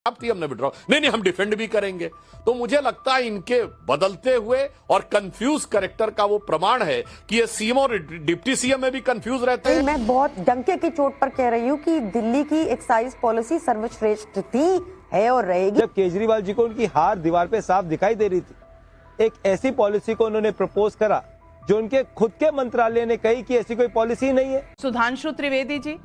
थी हमने विड्रॉ नहीं हम डिफेंड भी करेंगे। तो मुझे लगता है इनके बदलते हुए और कंफ्यूज कैरेक्टर का वो प्रमाण है कि ये सीएम और डिप्टी सीएम में भी कंफ्यूज रहते हैं। मैं बहुत डंके की चोट पर कह रही हूँ कि दिल्ली की एक्साइज पॉलिसी सर्वश्रेष्ठ थी, है और रहेगी। जब केजरीवाल जी को उनकी हार दीवार पे साफ दिखाई दे रही थी, एक ऐसी पॉलिसी को उन्होंने प्रपोज करा जो उनके खुद के मंत्रालय ने कही कि ऐसी कोई पॉलिसी नहीं है। सुधांशु त्रिवेदी जी,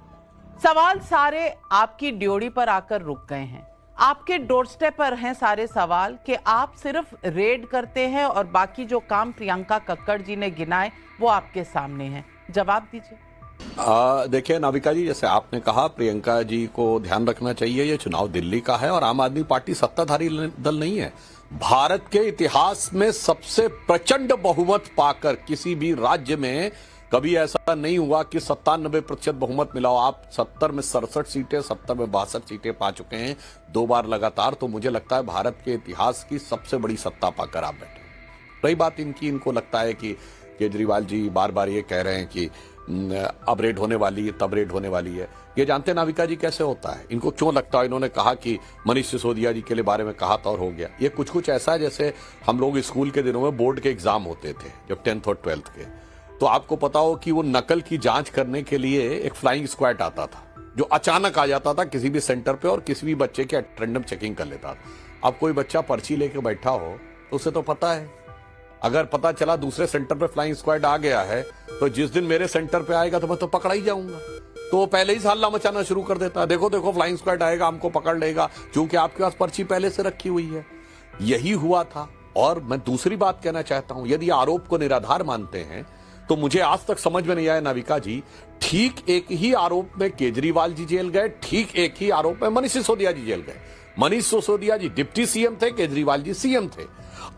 सवाल सारे आपकी ड्योढ़ी पर आकर रुक गए हैं। आपके डोरस्टेप पर हैं सारे सवाल कि आप सिर्फ रेड करते हैं और बाकी जो काम प्रियंका कक्कड़ जी ने गिनाए वो आपके सामने हैं। जवाब दीजिए। देखिए नाविका जी, जैसे आपने कहा प्रियंका जी को ध्यान रखना चाहिए, ये चुनाव दिल्ली का है और आम आदमी पार्टी सत्ताधारी दल नहीं है। भारत के इतिहास में सबसे प्रचंड बहुमत पाकर किसी भी राज्य में कभी ऐसा नहीं हुआ कि 97% बहुमत मिला हो। आप 70 में 67 सीटें, 70 में 62 सीटें पा चुके हैं 2 बार लगातार। तो मुझे लगता है भारत के इतिहास की सबसे बड़ी सत्ता पाकर आप बैठे। रही बात इनको लगता है कि केजरीवाल जी बार बार ये कह रहे हैं कि अब रेड होने वाली है, तब रेड होने वाली है। ये जानते हैं नाविका जी कैसे होता है, इनको क्यों लगता है। इन्होंने कहा कि मनीष सिसोदिया जी के लिए बारे में कहा था और हो गया। ये कुछ ऐसा है जैसे हम लोग स्कूल के दिनों में बोर्ड के एग्जाम होते थे जब 10th और 12th के, तो आपको पता हो कि वो नकल की जांच करने के लिए एक फ्लाइंग स्क्वाड आता था जो अचानक आ जाता था किसी भी सेंटर पे और किसी भी बच्चे की रैंडम चेकिंग कर लेता था। अब कोई बच्चा पर्ची लेके बैठा हो तो उसे तो पता है, अगर पता चला दूसरे सेंटर पे फ्लाइंग स्क्वाड आ गया है तो जिस दिन मेरे सेंटर पे आएगा तो मैं तो पकड़ा ही जाऊंगा। तो वो पहले ही हल्ला मचाना शुरू कर देता है, देखो देखो फ्लाइंग स्क्वाड आएगा, हमको पकड़ लेगा, क्योंकि आपके पास पर्ची पहले से रखी हुई है। यही हुआ था। और मैं दूसरी बात कहना चाहता हूं, यदि आरोप को निराधार मानते हैं तो मुझे आज तक समझ में नहीं आया नाविका जी, ठीक एक ही आरोप में केजरीवाल जी जेल गए, ठीक एक ही आरोप में मनीष सिसोदिया जी जेल गए। मनीष सिसोदिया जी डिप्टी सीएम थे, केजरीवाल जी सीएम थे।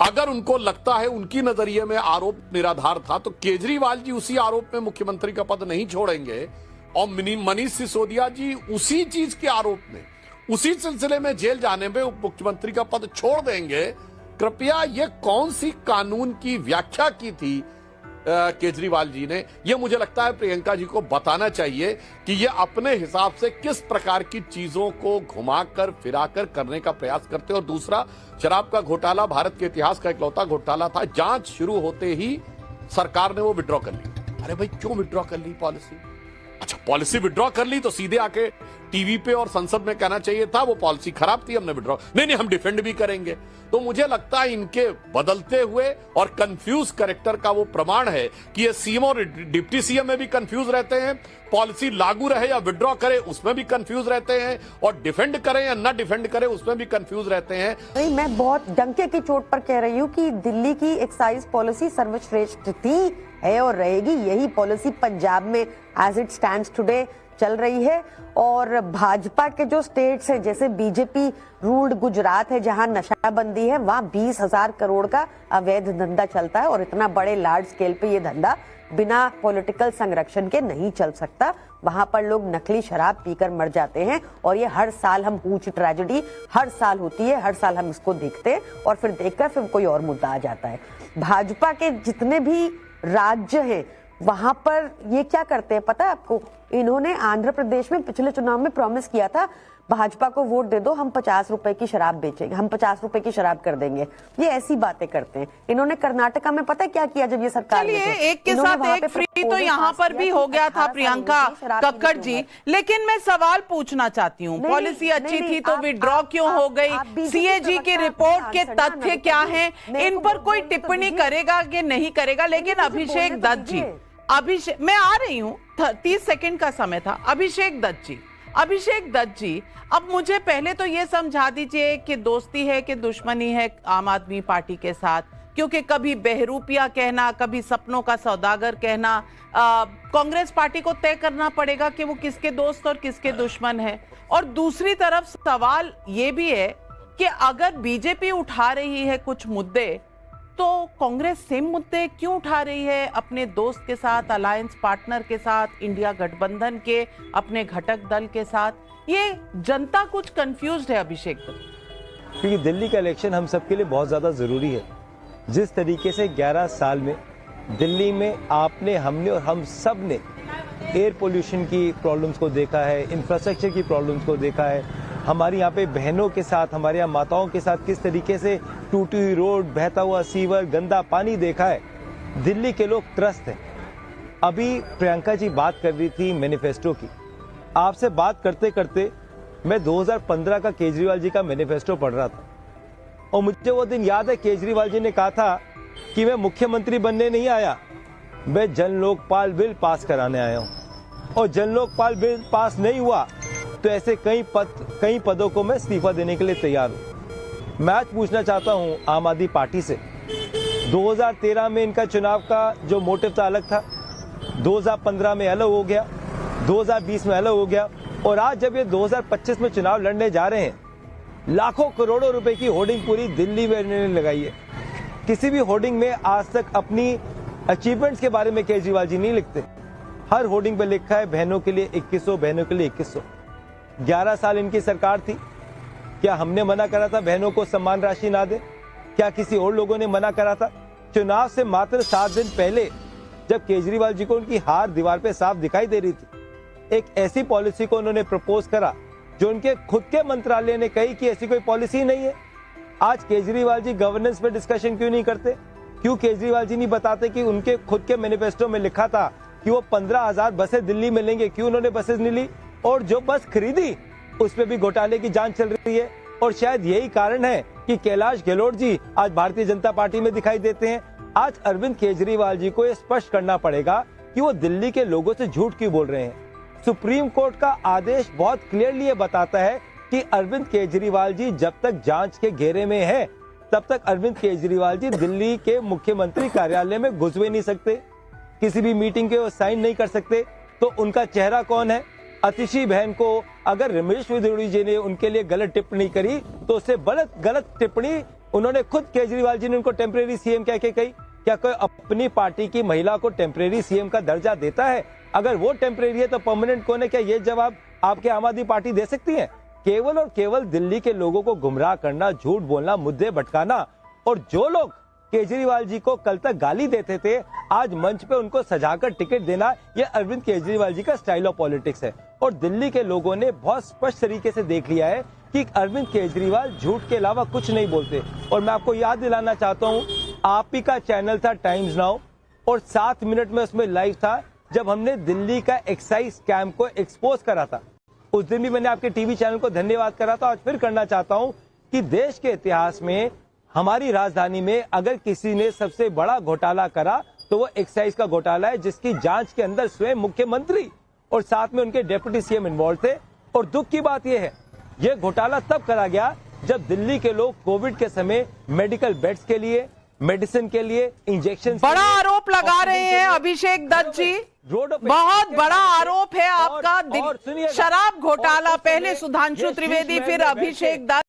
अगर उनको लगता है उनकी नजरिए में आरोप निराधार था तो केजरीवाल जी उसी आरोप में मुख्यमंत्री का पद नहीं छोड़ेंगे और मनीष सिसोदिया जी उसी चीज के आरोप में, उसी सिलसिले में जेल जाने में मुख्यमंत्री का पद छोड़ देंगे। कृपया ये कौन सी कानून की व्याख्या की थी केजरीवाल जी ने, यह मुझे लगता है प्रियंका जी को बताना चाहिए कि ये अपने हिसाब से किस प्रकार की चीजों को घुमाकर फिराकर करने का प्रयास करते। और दूसरा, शराब का घोटाला भारत के इतिहास का इकलौता घोटाला था, जांच शुरू होते ही सरकार ने वो विड्रॉ कर ली। अरे भाई क्यों विड्रॉ कर ली पॉलिसी? अच्छा, पॉलिसी विड्रॉ कर ली तो सीधे आके टीवी पे और संसद में कहना चाहिए था वो पॉलिसी खराब थी, हमने विड्रॉ नहीं हम डिफेंड भी करेंगे। तो मुझे लगता है इनके बदलते हुए और कंफ्यूज कैरेक्टर का वो प्रमाण है कि ये सीएम और डिप्टी सीएम में भी कंफ्यूज रहते हैं, पॉलिसी लागू रहे या विड्रॉ करे उसमें भी कंफ्यूज रहते हैं, और डिफेंड करें या ना डिफेंड करें उसमें भी कंफ्यूज रहते हैं। मैं बहुत डंके की चोट पर कह रही हूँ कि दिल्ली की एक्साइज पॉलिसी सर्वश्रेष्ठ थी, है और रहेगी। यही पॉलिसी पंजाब में एज इट स्टैंड्स टुडे चल रही है। और भाजपा के जो स्टेट्स है, जैसे बीजेपी रूल्ड गुजरात है जहां नशाबंदी है, वहां 20,000 करोड़ का अवैध धंधा चलता है और इतना बड़े लार्ज स्केल पे ये धंधा बिना पॉलिटिकल संरक्षण के नहीं चल सकता। वहां पर लोग नकली शराब पीकर मर जाते हैं और ये हर साल हम हुच ट्रेजेडी हर साल होती है, हर साल हम इसको देखते हैं और फिर देखकर फिर कोई और मुद्दा आ जाता है। भाजपा के जितने भी राज्य हैं वहां पर ये क्या करते हैं पता है आपको? इन्होंने आंध्र प्रदेश में पिछले चुनाव में प्रॉमिस किया था, भाजपा को वोट दे दो, हम 50 रुपए की शराब बेचेंगे, हम 50 रुपए की शराब कर देंगे। ये ऐसी बातें करते हैं। इन्होंने कर्नाटका में पता है क्या किया जब ये सरकार चलिए एक के साथ एक फ्री तो यहाँ पर भी हो गया था प्रियंका कक्कड़ जी, लेकिन मैं सवाल पूछना चाहती हूँ, पॉलिसी अच्छी थी तो विड्रॉ क्यों हो गई? सीएजी की रिपोर्ट के तथ्य क्या हैं? इन पर कोई टिप्पणी करेगा कि नहीं करेगा? लेकिन अभिषेक दत्त जी, मैं आ रही हूँ, 30 सेकंड का समय था। अभिषेक दत्त जी, अब मुझे पहले तो ये समझा दीजिए कि दोस्ती है कि दुश्मनी है आम आदमी पार्टी के साथ, क्योंकि कभी बहरूपिया कहना, कभी सपनों का सौदागर कहना, कांग्रेस पार्टी को तय करना पड़ेगा कि वो किसके दोस्त और किसके दुश्मन है। और दूसरी तरफ सवाल ये भी है कि अगर बीजेपी उठा रही है कुछ मुद्दे तो कांग्रेस सेम मुद्दे क्यों उठा रही है अपने दोस्त के साथ, अलायंस पार्टनर के साथ, इंडिया गठबंधन के अपने घटक दल के साथ? ये जनता कुछ कंफ्यूज्ड है अभिषेक दत्त। क्योंकि दिल्ली का इलेक्शन हम सबके लिए बहुत ज्यादा जरूरी है। जिस तरीके से 11 साल में दिल्ली में आपने, हमने और हम सब ने एयर पोल्यूशन की प्रॉब्लम्स को देखा है, इंफ्रास्ट्रक्चर की प्रॉब्लम्स को देखा है, हमारी यहाँ पे बहनों के साथ, हमारे यहाँ माताओं के साथ किस तरीके से टूटी हुई रोड, बहता हुआ सीवर, गंदा पानी देखा है। दिल्ली के लोग त्रस्त हैं। अभी प्रियंका जी बात कर रही थी मैनिफेस्टो की। आपसे बात करते करते मैं 2015 का केजरीवाल जी का मैनिफेस्टो पढ़ रहा था और मुझे वो दिन याद है, केजरीवाल जी ने कहा था कि मैं मुख्यमंत्री बनने नहीं आया, मैं जन लोकपाल बिल पास कराने आया हूं। और जन लोकपाल बिल पास नहीं हुआ तो ऐसे कई पदों को मैं इस्तीफा देने के लिए तैयार हूं। मैं आज पूछना चाहता हूं आम आदमी पार्टी से, 2013 में इनका चुनाव का जो मोटिव था अलग था, 2015 में अलग हो गया, 2020 में अलग हो गया, और आज जब ये 2025 में चुनाव लड़ने जा रहे हैं, लाखों करोड़ों रुपए की होर्डिंग पूरी दिल्ली में इन्होंने लगाई है। किसी भी होर्डिंग में आज तक अपनी अचीवमेंट्स के बारे में केजरीवाल जी नहीं लिखते। हर होर्डिंग पे लिखा है बहनों के लिए 2100, बहनों के लिए 2100। 11 साल इनकी सरकार थी, क्या हमने मना करा था बहनों को सम्मान राशि ना दे? क्या किसी और लोगों ने मना करा था? चुनाव से मात्र 7 दिन पहले जब केजरीवाल जी को उनकी हार दीवार पे साफ दिखाई दे रही थी, एक ऐसी पॉलिसी को उन्होंने प्रपोज करा जो उनके खुद के मंत्रालय ने कही कि ऐसी कोई पॉलिसी नहीं है। आज केजरीवाल जी गवर्नेंस पे डिस्कशन क्यों नहीं करते? क्यों केजरीवाल जी नहीं बताते कि उनके खुद के मैनिफेस्टो में लिखा था कि वो 15,000 बसें दिल्ली में लेंगे? क्यों उन्होंने बसेस नहीं ली? और जो बस खरीदी उस पे भी घोटाले की जांच चल रही है। और शायद यही कारण है कि कैलाश गहलोत जी आज भारतीय जनता पार्टी में दिखाई देते हैं। आज अरविंद केजरीवाल जी को यह स्पष्ट करना पड़ेगा कि वो दिल्ली के लोगों से झूठ क्यों बोल रहे हैं। सुप्रीम कोर्ट का आदेश बहुत क्लियरली ये बताता है कि अरविंद केजरीवाल जी जब तक जांच के घेरे में है तब तक अरविंद केजरीवाल जी दिल्ली के मुख्यमंत्री कार्यालय में घुस भी नहीं सकते, किसी भी मीटिंग के वो साइन नहीं कर सकते। तो उनका चेहरा कौन है? अतिशी बहन को अगर रमेश विदुड़ी जी ने उनके लिए गलत टिप्पणी करी तो उससे गलत टिप्पणी उन्होंने खुद केजरीवाल जी ने उनको टेम्परेरी सीएम कह के कही। क्या कोई अपनी पार्टी की महिला को टेम्परेरी सीएम का दर्जा देता है? अगर वो टेम्परेरी है तो परमानेंट कौन है? क्या ये जवाब आपके आम आदमी पार्टी दे सकती है? केवल और केवल दिल्ली के लोगों को गुमराह करना, झूठ बोलना, मुद्दे भटकाना। और जो लोग केजरीवाल जी को कल तक गाली देते थे, आज मंच पे उनको सजाकर टिकट देना, ये अरविंद केजरीवाल जी का स्टाइल ऑफ पॉलिटिक्स है। और दिल्ली के लोगों ने बहुत स्पष्ट तरीके से देख लिया है कि अरविंद केजरीवाल झूठ के अलावा कुछ नहीं बोलते। और मैं आपको याद दिलाना चाहता हूँ, आप ही का चैनल था टाइम्स नाउ और 7 मिनट में उसमें लाइव था जब हमने दिल्ली का एक्साइज स्कैम को एक्सपोज करा था। उस दिन भी मैंने आपके टीवी चैनल को धन्यवाद करा था। आज फिर करना चाहता हूं कि देश के इतिहास में हमारी राजधानी में अगर किसी ने सबसे बड़ा घोटाला करा तो वो एक्साइज का घोटाला है, जिसकी जांच के अंदर स्वयं मुख्यमंत्री और साथ में उनके डिप्टी सीएम इन्वॉल्व थे। और दुख की बात यह है, यह घोटाला तब करा गया जब दिल्ली के लोग कोविड के समय मेडिकल बेड्स के लिए, मेडिसिन के लिए, इंजेक्शन, बड़ा आरोप लगा रहे हैं अभिषेक दत्त जी। बहुत बड़ा आरोप है आपका। शराब घोटाला, पहले सुधांशु त्रिवेदी, फिर अभिषेक दत्त।